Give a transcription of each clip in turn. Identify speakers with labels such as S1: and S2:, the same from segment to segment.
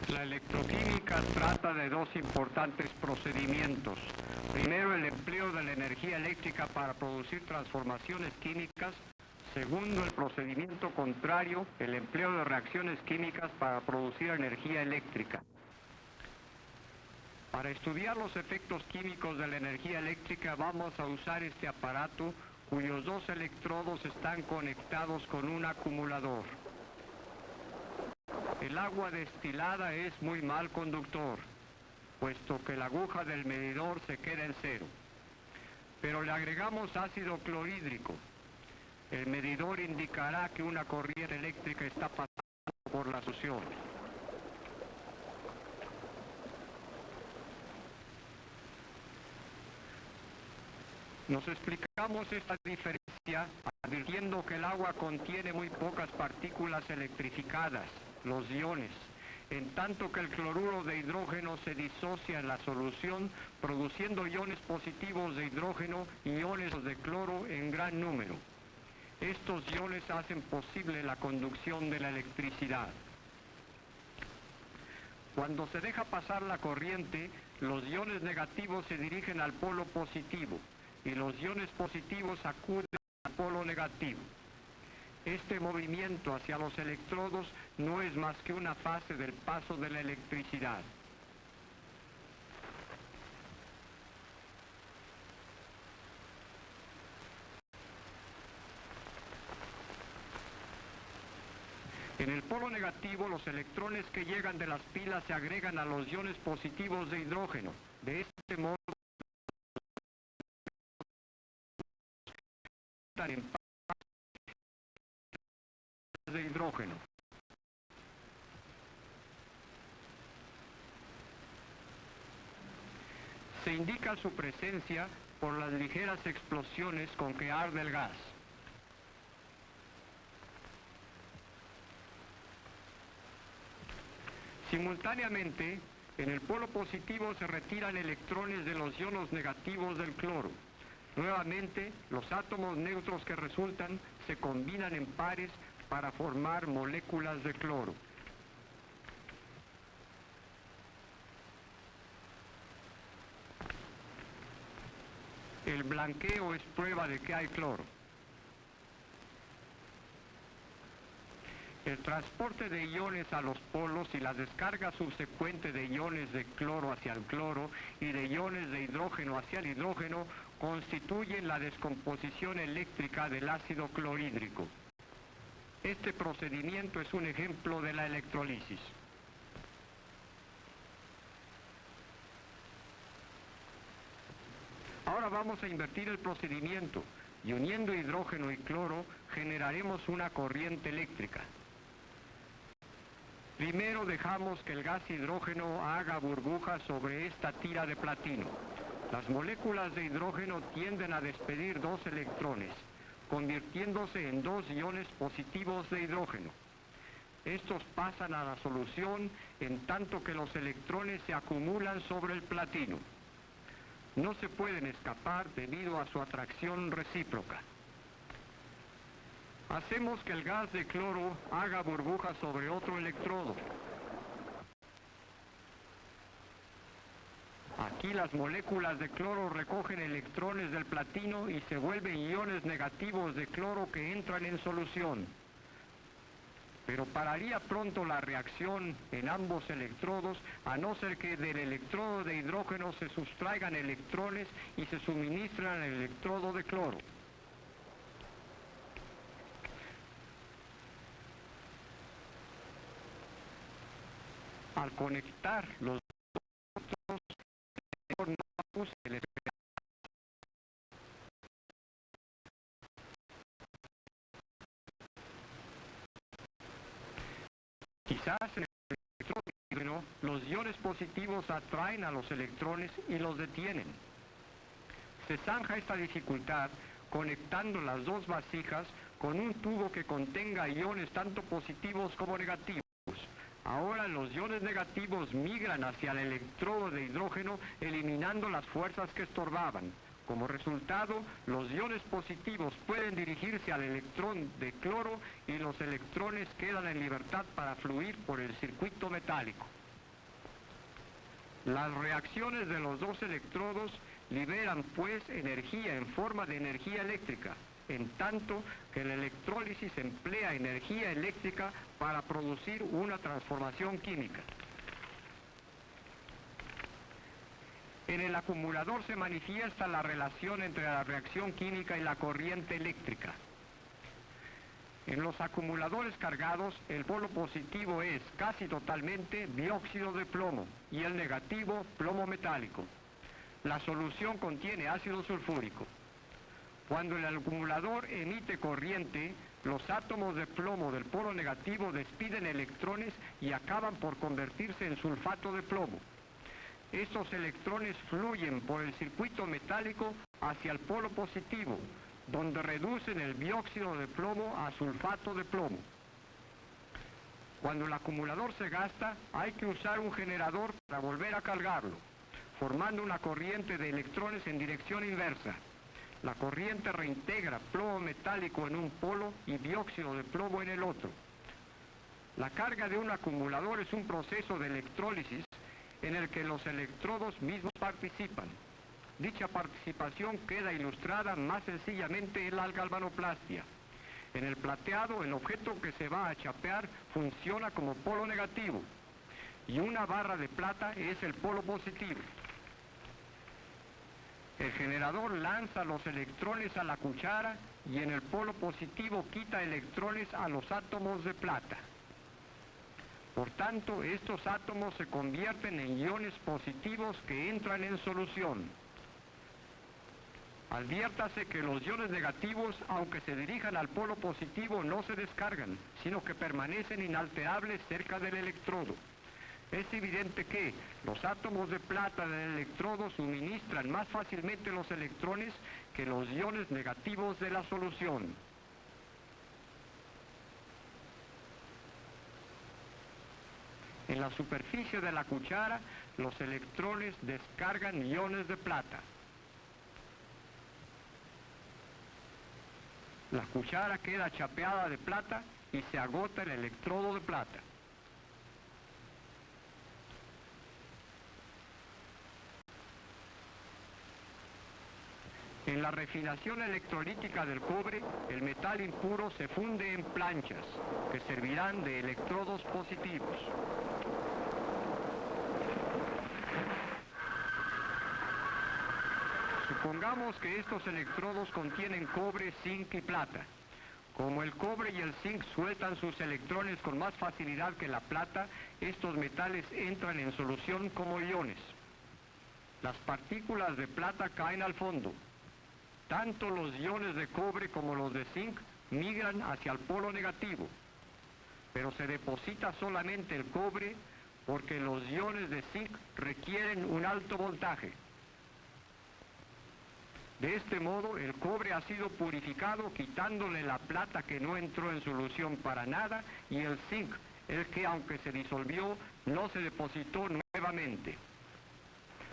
S1: La electroquímica trata de dos importantes procedimientos. Primero, el empleo de la energía eléctrica para producir transformaciones químicas. Segundo, el procedimiento contrario, el empleo de reacciones químicas para producir energía eléctrica. Para estudiar los efectos químicos de la energía eléctrica vamos a usar este aparato cuyos dos electrodos están conectados con un acumulador. El agua destilada es muy mal conductor, puesto que la aguja del medidor se queda en cero. Pero le agregamos ácido clorhídrico. El medidor indicará que una corriente eléctrica está pasando por la solución. Nos explicamos esta diferencia advirtiendo que el agua contiene muy pocas partículas electrificadas, los iones, en tanto que el cloruro de hidrógeno se disocia en la solución, produciendo iones positivos de hidrógeno y iones de cloro en gran número. Estos iones hacen posible la conducción de la electricidad. Cuando se deja pasar la corriente, los iones negativos se dirigen al polo positivo y los iones positivos acuden al polo negativo. Este movimiento hacia los electrodos no es más que una fase del paso de la electricidad. En el polo negativo, los electrones que llegan de las pilas se agregan a los iones positivos de hidrógeno. De este modo, en de hidrógeno. Se indica su presencia por las ligeras explosiones con que arde el gas. Simultáneamente, en el polo positivo se retiran electrones de los iones negativos del cloro. Nuevamente, los átomos neutros que resultan se combinan en pares para formar moléculas de cloro. El blanqueo es prueba de que hay cloro. El transporte de iones a los polos y la descarga subsecuente de iones de cloro hacia el cloro y de iones de hidrógeno hacia el hidrógeno constituyen la descomposición eléctrica del ácido clorhídrico. Este procedimiento es un ejemplo de la electrolisis. Ahora vamos a invertir el procedimiento y uniendo hidrógeno y cloro generaremos una corriente eléctrica. Primero dejamos que el gas hidrógeno haga burbujas sobre esta tira de platino. Las moléculas de hidrógeno tienden a despedir dos electrones, convirtiéndose en dos iones positivos de hidrógeno. Estos pasan a la solución en tanto que los electrones se acumulan sobre el platino. No se pueden escapar debido a su atracción recíproca. Hacemos que el gas de cloro haga burbujas sobre otro electrodo. Aquí las moléculas de cloro recogen electrones del platino y se vuelven iones negativos de cloro que entran en solución. Pero pararía pronto la reacción en ambos electrodos, a no ser que del electrodo de hidrógeno se sustraigan electrones y se suministren al electrodo de cloro. Al conectar los dos quizás en el electrodo de hidrógeno, los iones positivos atraen a los electrones y los detienen. Se zanja esta dificultad conectando las dos vasijas con un tubo que contenga iones tanto positivos como negativos. Ahora los iones negativos migran hacia el electrodo de hidrógeno, eliminando las fuerzas que estorbaban. Como resultado, los iones positivos pueden dirigirse al electrón de cloro y los electrones quedan en libertad para fluir por el circuito metálico. Las reacciones de los dos electrodos liberan pues energía en forma de energía eléctrica, en tanto que la electrólisis emplea energía eléctrica para producir una transformación química. En el acumulador se manifiesta la relación entre la reacción química y la corriente eléctrica. En los acumuladores cargados, el polo positivo es casi totalmente dióxido de plomo y el negativo plomo metálico. La solución contiene ácido sulfúrico. Cuando el acumulador emite corriente, los átomos de plomo del polo negativo despiden electrones y acaban por convertirse en sulfato de plomo. Estos electrones fluyen por el circuito metálico hacia el polo positivo, donde reducen el dióxido de plomo a sulfato de plomo. Cuando el acumulador se gasta, hay que usar un generador para volver a cargarlo, formando una corriente de electrones en dirección inversa. La corriente reintegra plomo metálico en un polo y dióxido de plomo en el otro. La carga de un acumulador es un proceso de electrólisis en el que los electrodos mismos participan. Dicha participación queda ilustrada más sencillamente en la galvanoplastia. En el plateado, el objeto que se va a chapear funciona como polo negativo y una barra de plata es el polo positivo. El generador lanza los electrones a la cuchara y en el polo positivo quita electrones a los átomos de plata. Por tanto, estos átomos se convierten en iones positivos que entran en solución. Adviértase que los iones negativos, aunque se dirijan al polo positivo, no se descargan, sino que permanecen inalterables cerca del electrodo. Es evidente que los átomos de plata del electrodo suministran más fácilmente los electrones que los iones negativos de la solución. En la superficie de la cuchara, los electrones descargan iones de plata. La cuchara queda chapeada de plata y se agota el electrodo de plata. En la refinación electrolítica del cobre, el metal impuro se funde en planchas, que servirán de electrodos positivos. Supongamos que estos electrodos contienen cobre, zinc y plata. Como el cobre y el zinc sueltan sus electrones con más facilidad que la plata, estos metales entran en solución como iones. Las partículas de plata caen al fondo. Tanto los iones de cobre como los de zinc migran hacia el polo negativo, pero se deposita solamente el cobre porque los iones de zinc requieren un alto voltaje. De este modo, el cobre ha sido purificado quitándole la plata que no entró en solución para nada y el zinc, el que aunque se disolvió, no se depositó nuevamente.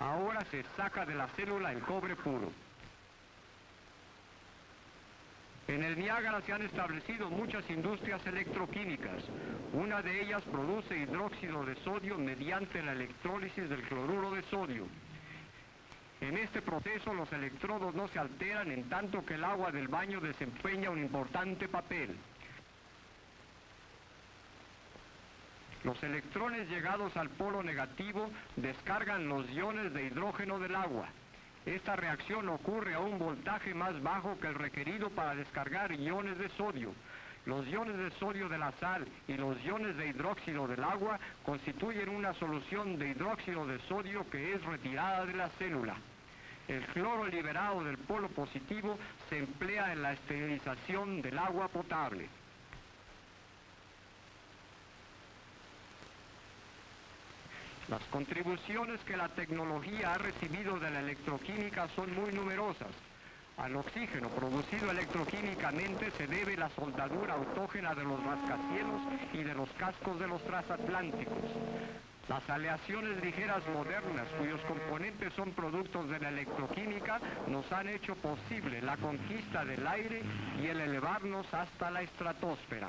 S1: Ahora se saca de la célula el cobre puro. En el Niágara se han establecido muchas industrias electroquímicas. Una de ellas produce hidróxido de sodio mediante la electrólisis del cloruro de sodio. En este proceso los electrodos no se alteran en tanto que el agua del baño desempeña un importante papel. Los electrones llegados al polo negativo descargan los iones de hidrógeno del agua. Esta reacción ocurre a un voltaje más bajo que el requerido para descargar iones de sodio. Los iones de sodio de la sal y los iones de hidróxido del agua constituyen una solución de hidróxido de sodio que es retirada de la célula. El cloro liberado del polo positivo se emplea en la esterilización del agua potable. Las contribuciones que la tecnología ha recibido de la electroquímica son muy numerosas. Al oxígeno producido electroquímicamente se debe la soldadura autógena de los rascacielos y de los cascos de los transatlánticos. Las aleaciones ligeras modernas, cuyos componentes son productos de la electroquímica, nos han hecho posible la conquista del aire y el elevarnos hasta la estratosfera.